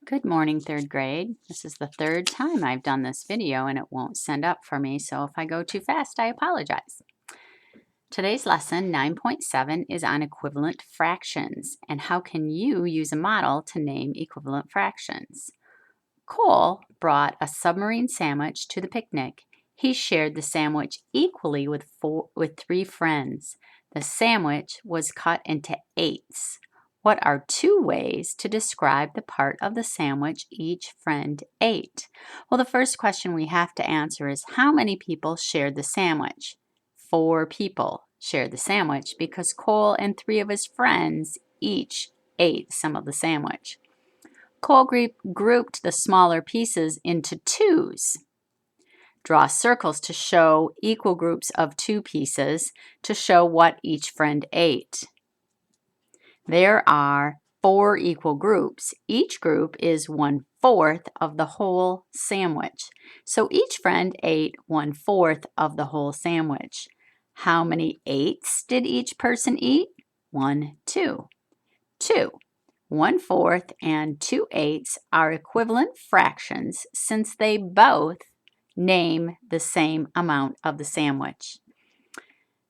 Good morning, third grade. This is the third time I've done this video and it won't send up for me, so if I go too fast, I apologize. Today's lesson, 9.7, is on equivalent fractions and how can you use a model to name equivalent fractions. Cole brought a submarine sandwich to the picnic. He shared the sandwich equally with three friends. The sandwich was cut into eighths. What are two ways to describe the part of the sandwich each friend ate? Well, the first question we have to answer is how many people shared the sandwich? 4 people shared the sandwich because Cole and 3 of his friends each ate some of the sandwich. Cole grouped the smaller pieces into twos. Draw circles to show equal groups of 2 pieces to show what each friend ate. There are 4 equal groups. Each group is 1/4 of the whole sandwich. So each friend ate 1/4 of the whole sandwich. How many eighths did each person eat? 1, 2. 2. 1/4 and 2/8 are equivalent fractions since they both name the same amount of the sandwich.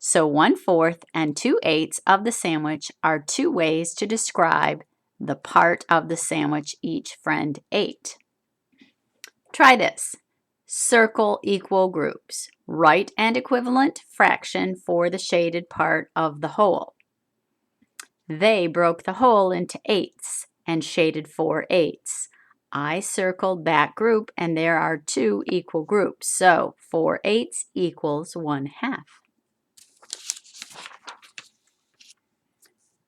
So 1/4 and 2/8 of the sandwich are 2 ways to describe the part of the sandwich each friend ate. Try this. Circle equal groups. Write an equivalent fraction for the shaded part of the whole. They broke the whole into eighths and shaded 4/8. I circled that group and there are 2 equal groups. So 4/8 equals 1/2.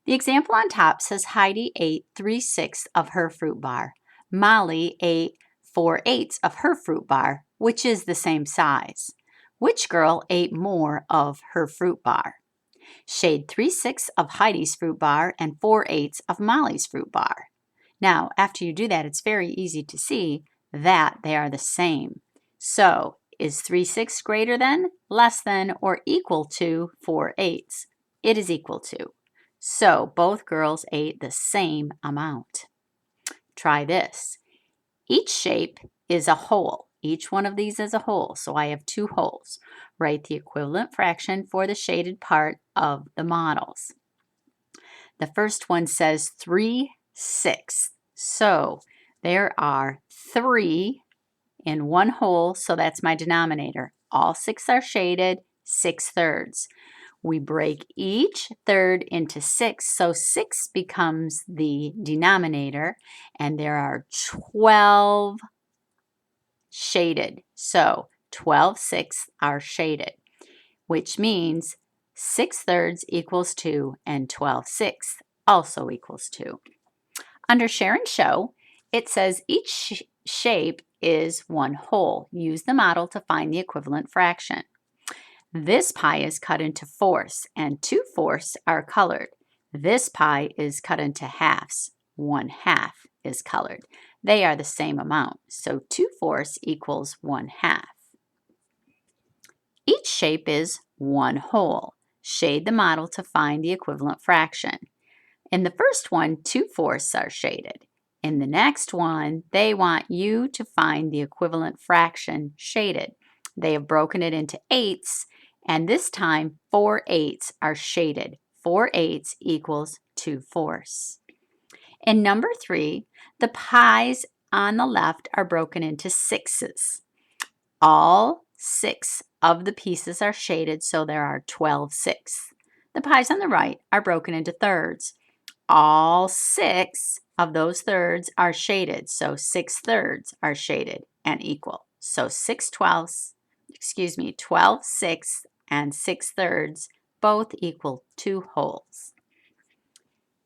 The example on top says Heidi ate 3/6 of her fruit bar. Molly ate 4/8 of her fruit bar, which is the same size. Which girl ate more of her fruit bar? Shade 3/6 of Heidi's fruit bar and 4/8 of Molly's fruit bar. Now, after you do that, it's very easy to see that they are the same. So, is 3/6 greater than, less than, or equal to 4/8? It is equal to. So, both girls ate the same amount. Try this. Each shape is a whole. Each one of these is a whole, so I have 2 wholes. Write the equivalent fraction for the shaded part of the models. The first one says 3/6. So there are 3 in one whole, so that's my denominator. All 6 are shaded, 6/3. We break each third into 6, so 6 becomes the denominator, and there are 12 shaded. So 12/6 are shaded, which means 6/3 equals 2 and 12/6 also equals 2. Under share and show, it says each shape is one whole. Use the model to find the equivalent fraction. This pie is cut into fourths and 2/4 are colored. This pie is cut into halves. 1/2 is colored. They are the same amount, so 2/4 equals 1/2. Each shape is one whole. Shade the model to find the equivalent fraction. In the first one, 2/4 are shaded. In the next one, they want you to find the equivalent fraction shaded. They have broken it into eighths, and this time 4/8 are shaded. 4/8 equals 2/4. In number 3, the pies on the left are broken into sixes. All 6 of the pieces are shaded, so there are 12/6. The pies on the right are broken into thirds. All 6 of those thirds are shaded, so 6/3 are shaded and equal. So 12/6 and 6/3 both equal 2 wholes.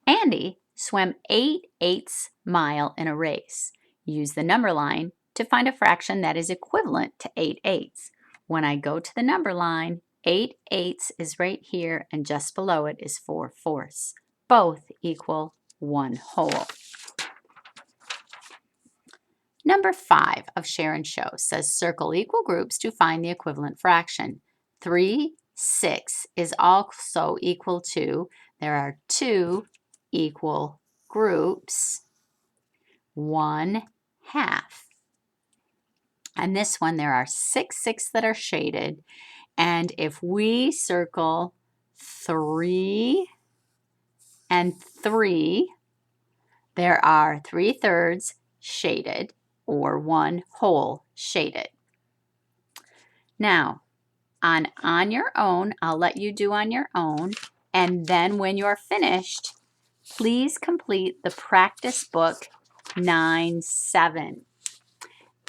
Andy swam 8/8 mile in a race. Use the number line to find a fraction that is equivalent to 8/8. When I go to the number line, 8/8 is right here and just below it is 4/4. Both equal 1 whole. Number 5 of share and show says circle equal groups to find the equivalent fraction. 3/6 is also equal to, there are 2 equal groups. 1/2. And this one, there are 6 that are shaded. And if we circle 3 and 3, there are 3/3 shaded or 1 whole shaded. Now, on your own, I'll let you do on your own. And then when you're finished, please complete the practice book 9-7.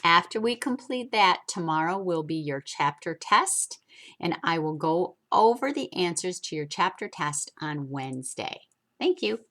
After we complete that, tomorrow will be your chapter test, and I will go over the answers to your chapter test on Wednesday. Thank you.